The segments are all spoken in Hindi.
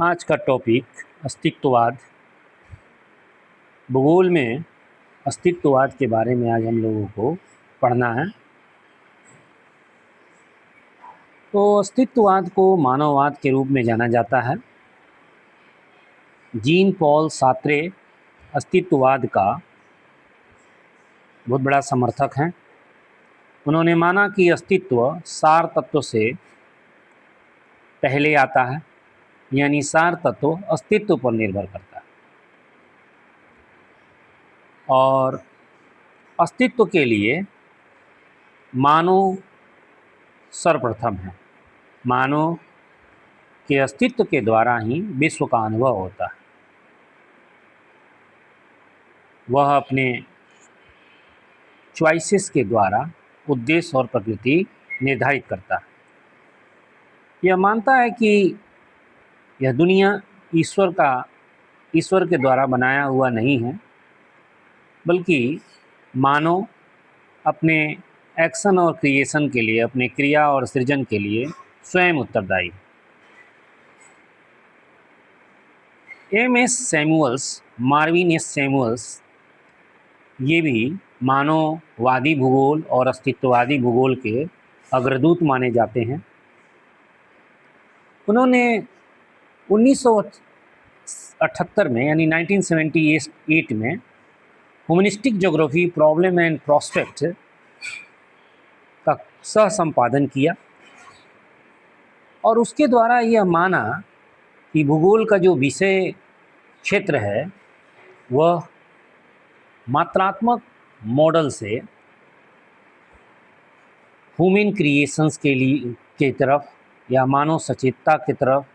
आज का टॉपिक अस्तित्ववाद। भूगोल में अस्तित्ववाद के बारे में आज हम लोगों को पढ़ना है। तो अस्तित्ववाद को मानववाद के रूप में जाना जाता है। जीन पॉल सार्त्रे अस्तित्ववाद का बहुत बड़ा समर्थक हैं। उन्होंने माना कि अस्तित्व सार तत्व से पहले आता है, यानी सार तत्व अस्तित्व पर निर्भर करता है और अस्तित्व के लिए मानव सर्वप्रथम है। मानव के अस्तित्व के द्वारा ही विश्व का अनुभव होता है। वह अपने चॉइसेस के द्वारा उद्देश्य और प्रकृति निर्धारित करता है। यह मानता है कि यह दुनिया ईश्वर के द्वारा बनाया हुआ नहीं है, बल्कि मानव अपने एक्शन और क्रिएशन के लिए, अपने क्रिया और सृजन के लिए स्वयं उत्तरदायी है। M S. Samuels, Marvin S. Samuels ये भी मानववादी भूगोल और अस्तित्ववादी भूगोल के अग्रदूत माने जाते हैं। उन्होंने 1978 में यानी 1978 में humanistic geography problem and prospect का सह संपादन किया और उसके द्वारा यह माना कि भूगोल का जो विषय क्षेत्र है वह मात्रात्मक मॉडल से ह्यूमन क्रिएशंस के तरफ या मानव सचेतता की तरफ,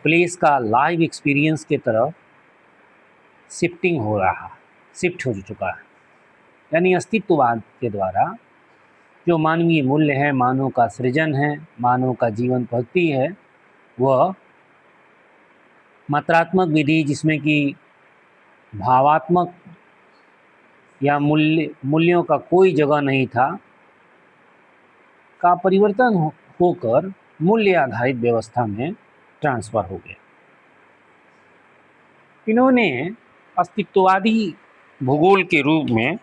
प्लेस का लाइव एक्सपीरियंस के तरफ शिफ्ट हो चुका है। यानी अस्तित्ववाद के द्वारा जो मानवीय मूल्य है, मानव का सृजन है, मानव का जीवन पद्धति है, वह मात्रात्मक विधि जिसमें कि भावात्मक या मूल्यों का कोई जगह नहीं था, का परिवर्तन होकर मूल्य आधारित व्यवस्था में ट्रांसफ़र हो गया। इन्होंने अस्तित्ववादी भूगोल के रूप में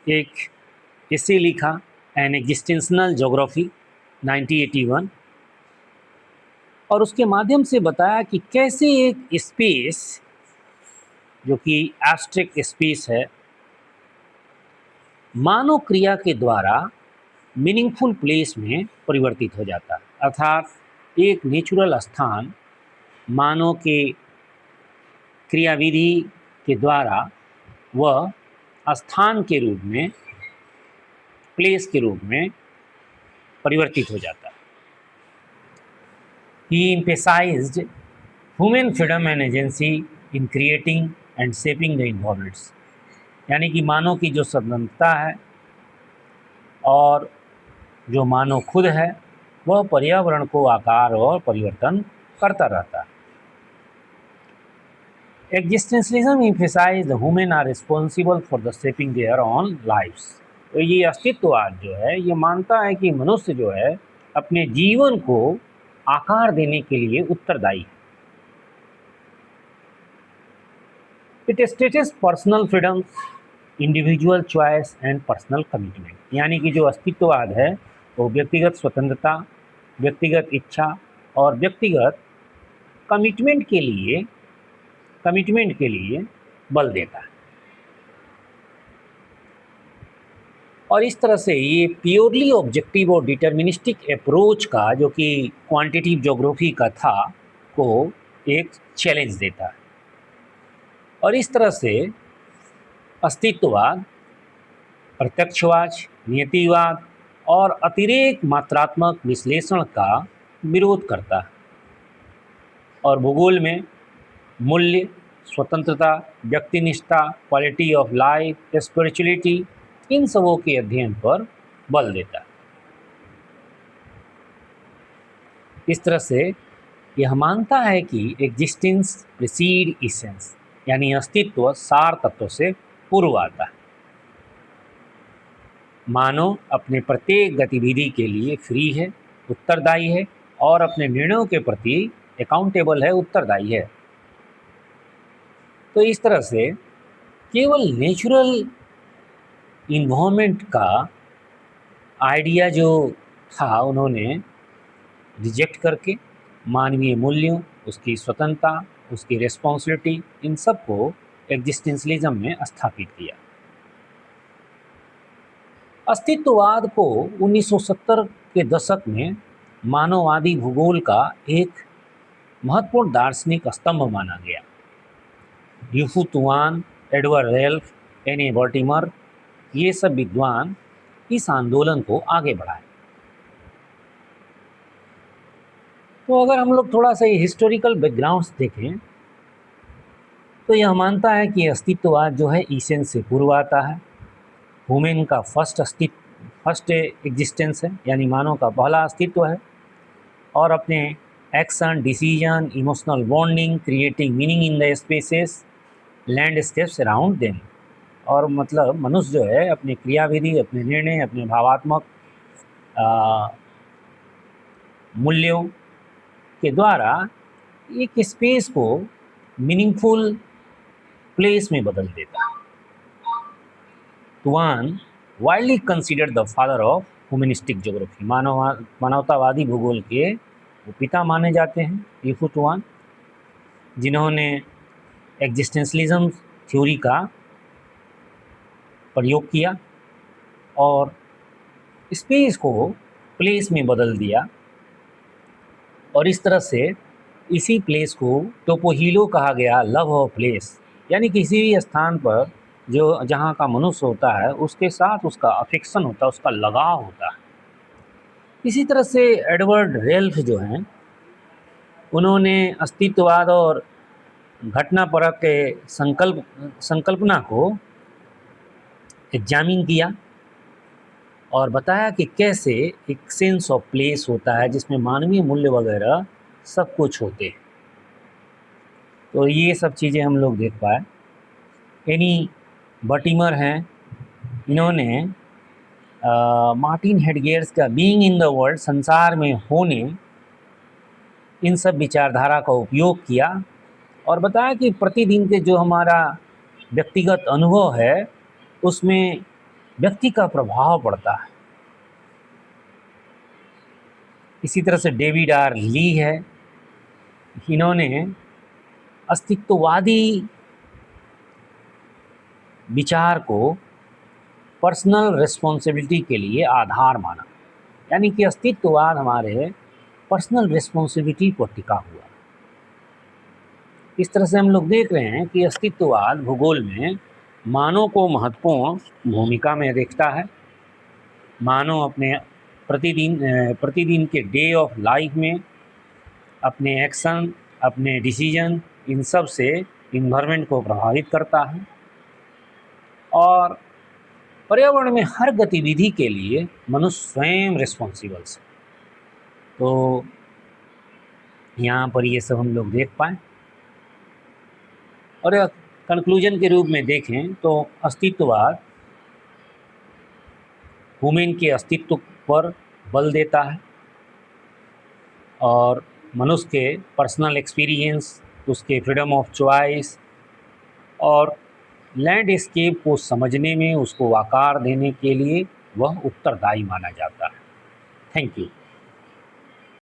एक एसे लिखा, एन एग्जिस्टेंशनल ज्योग्राफी 1981, और उसके माध्यम से बताया कि कैसे एक स्पेस जो कि एब्स्ट्रैक्ट स्पेस है, मानव क्रिया के द्वारा मीनिंगफुल प्लेस में परिवर्तित हो जाता है। अर्थात एक नेचुरल स्थान मानव के क्रियाविधि के द्वारा वह स्थान के रूप में, प्लेस के रूप में परिवर्तित हो जाता है। He emphasized human freedom and agency in creating and shaping the environments, यानी कि मानव की जो स्वतंत्रता है और जो मानव खुद है वह पर्यावरण को आकार और परिवर्तन करता रहता है। Existentialism emphasized the human are responsible for the shaping their own lives। तो ये अस्तित्ववाद जो है ये मानता है कि मनुष्य जो है अपने जीवन को आकार देने के लिए उत्तरदायी है। It states personal freedom, individual choice and personal commitment, यानी कि जो अस्तित्ववाद है वो व्यक्तिगत स्वतंत्रता, व्यक्तिगत इच्छा और व्यक्तिगत कमिटमेंट के लिए बल देता है। और इस तरह से ये प्योरली ऑब्जेक्टिव और डिटर्मिनिस्टिक अप्रोच का, जो कि क्वांटिटिव ज्योग्राफी का था, को एक चैलेंज देता है। और इस तरह से अस्तित्ववाद, प्रत्यक्षवाद, नियतिवाद और अतिरेक मात्रात्मक विश्लेषण का विरोध करता है और भूगोल में मूल्य, स्वतंत्रता, व्यक्तिनिष्ठता, क्वालिटी ऑफ लाइफ, स्पिरिचुअलिटी, इन सबों के अध्ययन पर बल देता है। इस तरह से यह मानता है कि एग्जिस्टेंस प्रीसीड इसेंस, यानी अस्तित्व सार तत्व से पूर्व आता है। मानव अपने प्रत्येक गतिविधि के लिए फ्री है उत्तरदायी है और अपने निर्णयों के प्रति अकाउंटेबल है, उत्तरदायी है। तो इस तरह से केवल नेचुरल इन्वायरमेंट का आइडिया जो था उन्होंने रिजेक्ट करके मानवीय मूल्यों, उसकी स्वतंत्रता, उसकी रिस्पॉन्सिबिलिटी, इन सब को एग्जिस्टेंशलिज्म में स्थापित किया। अस्तित्ववाद को 1970 के दशक में मानववादी भूगोल का एक महत्वपूर्ण दार्शनिक स्तंभ माना गया। यूफू तुआन, एडवर्ड रेल्फ, एन.ए. बॉल्टिमर, ये सब विद्वान इस आंदोलन को आगे बढ़ाए। तो अगर हम लोग थोड़ा सा हिस्टोरिकल बैकग्राउंड्स देखें तो यह मानता है कि अस्तित्ववाद जो है ईसेन से पूर्व आता है। ह्यूमन का फर्स्ट एग्जिस्टेंस है, यानी मानव का पहला अस्तित्व है, और अपने action, decision, emotional bonding, creating meaning in the spaces, landscapes around them. और मतलब मनुष्य जो है अपने क्रियाविधि, अपने निर्णय, अपने भावात्मक मूल्यों के द्वारा एक स्पेस को मीनिंगफुल प्लेस में बदल देता है। Tuan widely considered the father of humanistic geography, मानवतावादी भूगोल के वो पिता माने जाते हैं यूफू तुआन, जिन्होंने एग्जिस्टेंशलिज्म थ्योरी का प्रयोग किया और स्पेस को प्लेस में बदल दिया। और इस तरह से इसी प्लेस को टोपोहीलो कहा गया, लव ऑफ प्लेस, यानी किसी भी स्थान पर जो जहाँ का मनुष्य होता है उसके साथ उसका अफेक्शन होता है, उसका लगाव होता है। इसी तरह से एडवर्ड रेल्फ जो हैं उन्होंने अस्तित्ववाद और घटनापरक के संकल्पना को एग्जामिन किया और बताया कि कैसे एक सेंस ऑफ प्लेस होता है जिसमें मानवीय मूल्य वगैरह सब कुछ होते हैं। तो ये सब चीज़ें हम लोग देख पाए। एनी बॉल्टिमर हैं, इन्होंने मार्टिन हेडगेर्स का बीइंग इन द वर्ल्ड, संसार में होने, इन सब विचारधारा का उपयोग किया और बताया कि प्रतिदिन के जो हमारा व्यक्तिगत अनुभव है उसमें व्यक्ति का प्रभाव पड़ता है। इसी तरह से डेविड आर ली है, इन्होंने अस्तित्ववादी विचार को पर्सनल रिस्पॉन्सिबिलिटी के लिए आधार माना, यानी कि अस्तित्ववाद हमारे पर्सनल रिस्पॉन्सिबिलिटी पर टिका हुआ। इस तरह से हम लोग देख रहे हैं कि अस्तित्ववाद भूगोल में मानव को महत्वपूर्ण भूमिका में देखता है। मानव अपने प्रतिदिन के डे ऑफ लाइफ में अपने एक्शन, अपने डिसीजन, इन सब से इन्वायरमेंट को प्रभावित करता है और पर्यावरण में हर गतिविधि के लिए मनुष्य स्वयं रिस्पॉन्सिबल है। तो यहाँ पर ये सब हम लोग देख पाएँ और कंक्लूजन के रूप में देखें तो अस्तित्ववाद ह्यूमन के अस्तित्व पर बल देता है और मनुष्य के पर्सनल एक्सपीरियंस, उसके फ्रीडम ऑफ चॉइस और लैंडस्केप को समझने में, उसको आकार देने के लिए वह उत्तरदायी माना जाता है। Thank you.